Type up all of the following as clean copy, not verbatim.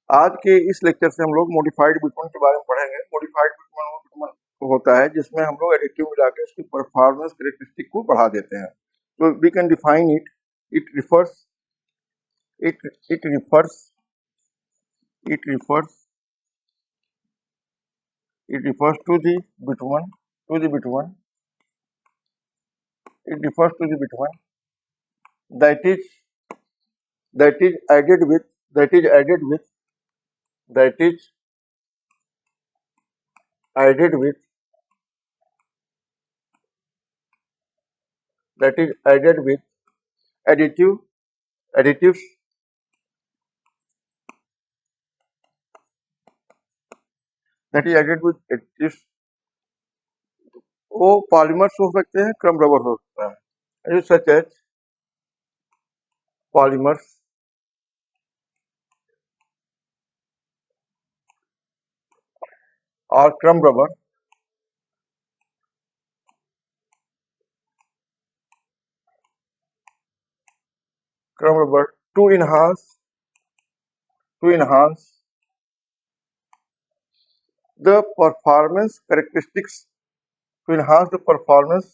आज के इस लेक्चर से हम लोग मॉडिफाइड बिटकॉइन के बारे में पढ़ेंगे। मॉडिफाइड बिटकॉइन वो बिटकॉइन होता है जिसमें हम लोग एडिटिव मिला के उसकी परफॉर्मेंस कैरेक्टरिस्टिक को बढ़ा देते हैं। तो we can define it. It refers it it refers it refers it refers to the bitcoin to the bitcoin it refers to the bitcoin that is that is added with that is added with that is added with that is added with additive additives that is added with additives। वो polymers हो सकते हैं, क्रम rubber हो सकता है, such as polymers और क्रम rubber to enhance the performance characteristics to enhance the performance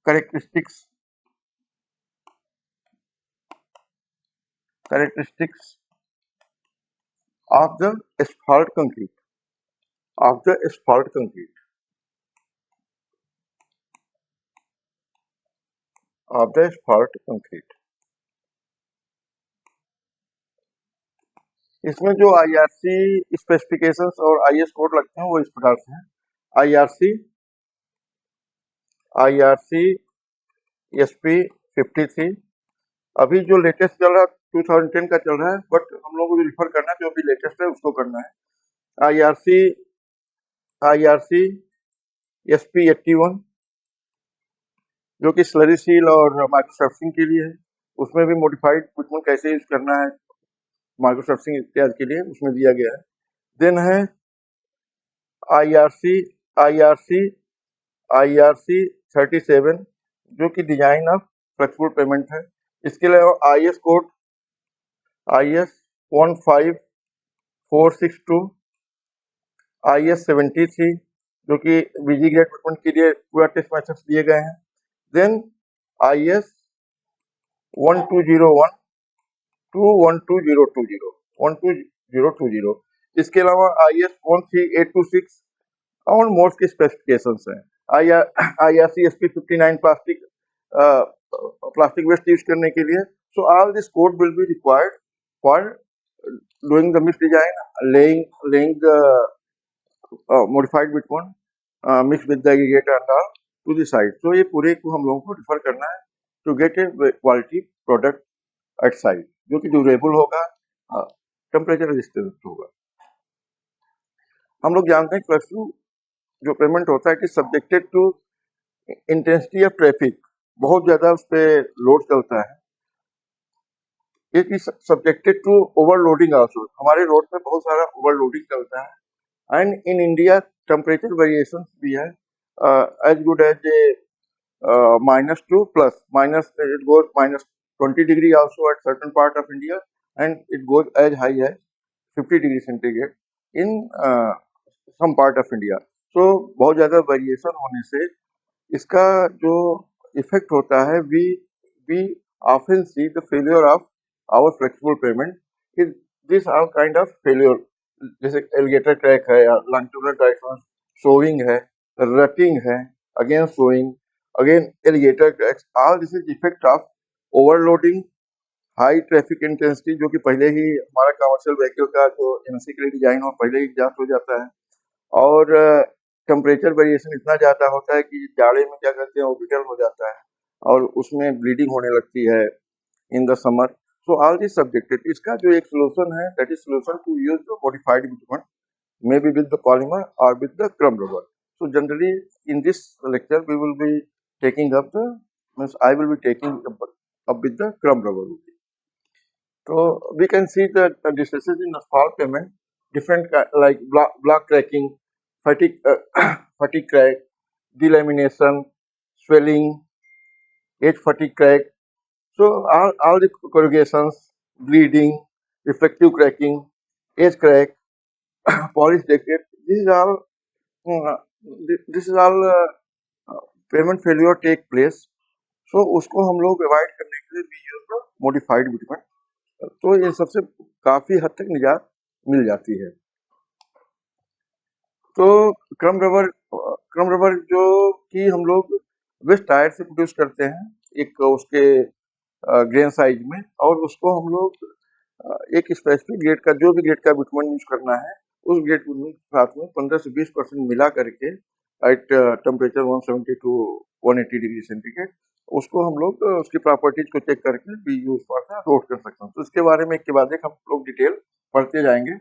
characteristics of the asphalt concrete of the asphalt concrete of the asphalt concrete। इसमें जो IRC स्पेसिफिकेशंस और IS कोड लगते हैं वो इस प्रकार से हैं। IRC SP 53 अभी जो लेटेस्ट चल रहा है 2010 का चल रहा है, बट हम लोगों को जो रिफर करना है जो अभी लेटेस्ट है उसको करना है। IRC SP 81 जो कि स्लरी सील और माइक्रोसर्फिंग के लिए है, उसमें भी मॉडिफाइड बिटकॉइन कैसे यूज करना है माइक्रोसर्फिंग इत्यादि के लिए उसमें दिया गया है। देन है IRC 37 जो कि डिजाइन ऑफ फ्लेक्सिबल पेमेंट है। इसके अलावा IS कोड IS 15462 IS 73 जो कि बीजी ग्रेड बिटकॉइन के लिए पूरा टेस्ट मैथड्स दिए गए हैं। देन IS 1201 12020 इसके अलावा IS 13826 और मोड्स की स्पेसिफिकेशंस हैं। IRC SP 59 plastic waste use करने के लिए। So all this code will be required for doing the mix design, laying the modified bitcoin mixed with the aggregator and all to the side। तो ये पूरे को हम लोगों को रिफर करना है to get a quality product at site जो कि ड्यूरेबल होगा, टेम्परेचर रेजिस्टेंट होगा। हम लोग जानते हैं क्लस्टरिंग जो पेमेंट होता है कि subjected to intensity of traffic, बहुत ज्यादा उस पर लोड चलता है। It is subjected to overloading also, हमारे रोड पे बहुत सारा ओवरलोडिंग चलता है। And in India temperature variation भी है as good as a -2 minus it goes -20 degree also at certain part of India and it goes as high as 50 degree centigrade in some part of India। so बहुत ज्यादा variation होने से इसका जो effect होता है we often see the failure of our flexible payment is this all kind of failure, जैसे alligator crack है या लॉन्गिट्यूडनल डायरेक्शन शोइंग है, रटिंग है, again showing, again alligator cracks. All this is effect of overloading, high traffic intensity जो कि पहले ही हमारा commercial vehicle का जो एमसी के लिए डिजाइन हो पहले ही एग्जॉस्ट हो जाता है। और टेम्परेचर वेरिएशन इतना ज़्यादा होता है कि जाड़े में क्या कहते हैं ऑर्बिटल हो जाता है और उसमें ब्लीडिंग होने लगती है in the summer. So all this subjected, इसका जो एक सोल्यूशन है that is solution to use the modified bitcoin may be with the polymer और with the crumb rubber. So generally in this lecture we will be taking up the means I will be taking up with the crumb rubber. So we can see the distances in asphalt payment, different like block cracking, fatigue crack, delamination, swelling, age fatigue crack. So all the corrugations, bleeding, reflective cracking, age crack, polish decay. This is all. uh, this is all payment failure take place. So उसको हम लोग avoid करने के लिए we use modified bitumen. तो ये सबसे काफी हद तक निजात मिल जाती है. तो क्रम रबर जो कि हम लोग वेस्ट टायर से प्रोड्यूस करते हैं एक उसके ग्रेन साइज में, और उसको हम लोग एक स्पेसिफिक ग्रेड का, जो भी ग्रेड का बिटुमेन यूज करना है उस ग्रेड के साथ में 15 से 20% मिला करके at temperature 170 to 180 degree centigrade उसको हम लोग उसकी प्रॉपर्टीज को चेक करके भी यूज करके रोड कर सकते हैं. तो इसके बारे में एक के बाद एक हम लोग डिटेल पढ़ते जाएंगे.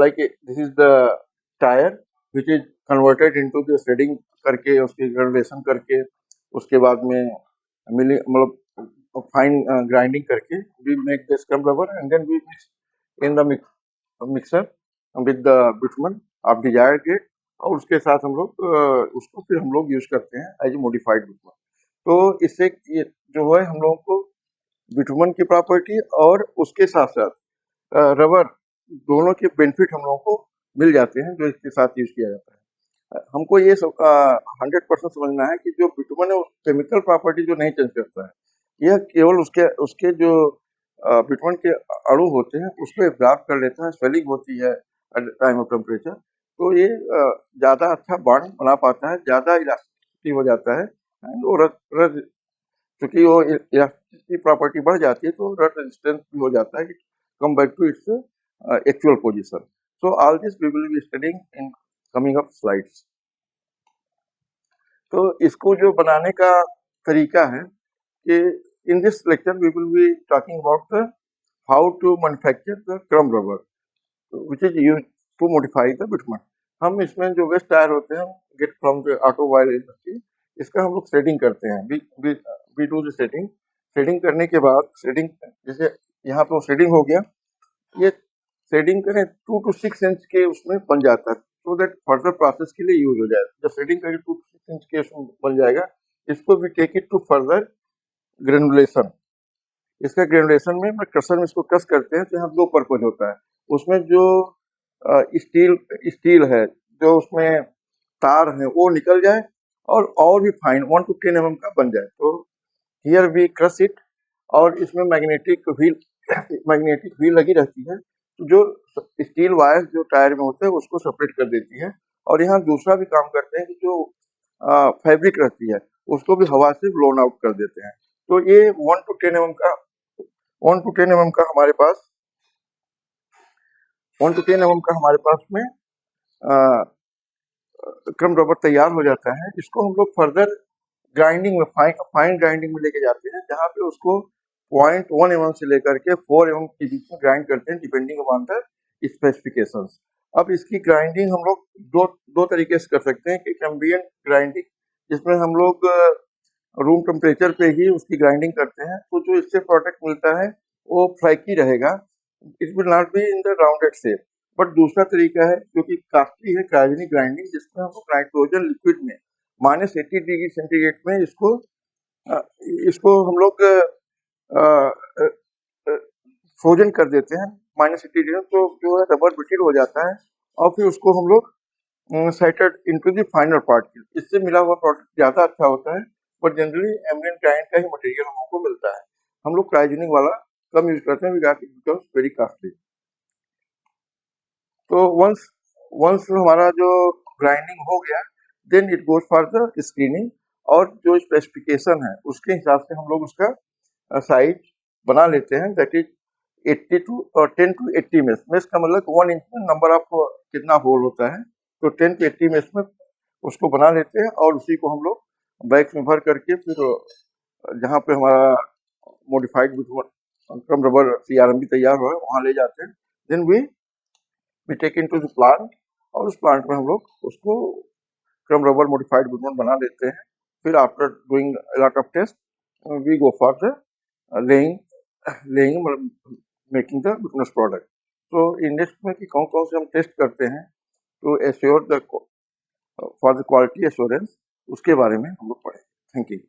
Like this is the tyre which is converted into the shedding करके, उसकी ग्रेजुएशन करके, उसके बाद में मतलब फाइन ग्राइंडिंग करके we make the scrum rubber and then we mix in the mixer with the bitumen of desired grade, और उसके साथ हम लोग उसको फिर हम लोग यूज करते हैं एज ए मॉडिफाइड बिटुमेन. तो इससे ये जो है हम लोगों को बिटुमेन की प्रॉपर्टी और उसके साथ साथ रबर दोनों के बेनिफिट हम लोगों को मिल जाते हैं जो इसके साथ यूज किया जाता है. हमको ये 100% समझना है कि जो बिटुमेन है केमिकल प्रॉपर्टी जो नहीं चेंज करता है, यह केवल उसके जो बिटुमेन के अणु होते हैं उसको एब्जॉर्ब कर लेता है. स्वेलिंग होती है एट टाइम ऑफ टेम्परेचर, तो ये ज़्यादा अच्छा बॉन्ड बना पाता है, ज़्यादा इलास्टिसिटी हो जाता है, एंड वो रज चूँकि वो इलास्टिसिटी प्रॉपर्टी बढ़ जाती है तो रट रेजिस्टेंस भी हो जाता है come back to its actual position. So all this we will be studying in coming up slides. तो इसको जो बनाने का तरीका है कि in this lecture we will be talking about the how to manufacture the crumb rubber which is used to modify the bitumen. हम इसमें जो वेस्ट टायर होते हैं get from the automobile industry, इसका हम लोग थ्रेडिंग करते हैं. we do the थ्रेडिंग करने के बाद थ्रेडिंग जैसे यहाँ पे थ्रेडिंग हो गया, ये थ्रेडिंग करें 2 to 6 इंच के उसमें बन जाता है so that फर्दर प्रोसेस के लिए यूज हो जाए. जब थ्रेडिंग करके 2 to 6 इंच के उसमें बन जाएगा, इसको भी take it to further granulation. इसका ग्रेनुलेशन में क्रशर में इसको क्रश करते हैं. तो यहाँ दो पर्पज होता है. उसमें जो स्टील है, जो उसमें तार है वो निकल जाए और भी फाइन 1 to 10 mm का बन जाए. तो हियर वी क्रश इट, और इसमें मैग्नेटिक व्हील लगी रहती है जो स्टील वायर जो टायर में होते हैं उसको सेपरेट कर देती है. और यहाँ दूसरा भी काम करते हैं कि जो फैब्रिक रहती है उसको भी हवा से ब्लोन आउट कर देते हैं. तो ये 1 to 10 mm का 1 to 10 mm का हमारे पास 1 to 10 mm का हमारे पास में क्रम रबर तैयार हो जाता है. इसको हम लोग फर्दर ग्राइंडिंग में फाइन ग्राइंडिंग में लेके जाते हैं, जहाँ पे उसको 0.1 mm से लेकर के 4 mm के बीच में ग्राइंड करते हैं डिपेंडिंग अपॉन द स्पेसिफिकेशंस. अब इसकी ग्राइंडिंग हम लोग दो तरीके से कर सकते हैं. कि एम्बिएंट ग्राइंडिंग, जिसमें हम लोग रूम टेम्परेचर पे ही उसकी ग्राइंडिंग करते हैं, तो जो इससे प्रोडक्ट मिलता है वो फ्लैकी रहेगा, it will not be in the rounded shape. But दूसरा तरीका है जो कि कास्टली है, क्रायोजेनिक ग्राइंडिंग, जिसमें हम लोग नाइट्रोजन लिक्विड में -80 डिग्री सेंटीग्रेड में इसको हम लोग फ्रोजन कर देते हैं -80 डिग्री. तो जो है रबर ब्रिटल हो जाता है, और फिर उसको हम लोग settled into the final particle. इससे मिला हुआ प्रोडक्ट ज़्यादा अच्छा होता है, बट जनरली एम्बिएंट ग्राइंड का ही मटेरियल हम लोग को मिलता है. हम लोग क्रायोजेनिक वाला कम यूज करते हैं बिकॉज वेरी कॉस्टली. तो वंस हमारा जो ग्राइंडिंग हो गया, then it goes for the screening, और जो स्पेसिफिकेशन है उसके हिसाब से हम लोग उसका साइज बना लेते हैं. दैट इज 10 to 80 मेस का मतलब 1 इंच में नंबर ऑफ कितना होल होता है. तो 10 to 80 मेस में उसको बना लेते हैं, और उसी को हम लोग बैग्स में भर करके फिर जहाँ पे हमारा मॉडिफाइड क्रम रबर CRMB तैयार हो वहाँ ले जाते हैं. Then we take into the plant, और उस प्लांट में हम लोग उसको क्रम रबर मॉडिफाइड बिटुमेन बना लेते हैं. फिर after doing lot of test we go for the laying making the bituminous product. तो इंडेक्स में कि कौन कौन से हम टेस्ट करते हैं तो assure the for the quality assurance, उसके बारे में हम लोग पढ़ें. Thank you.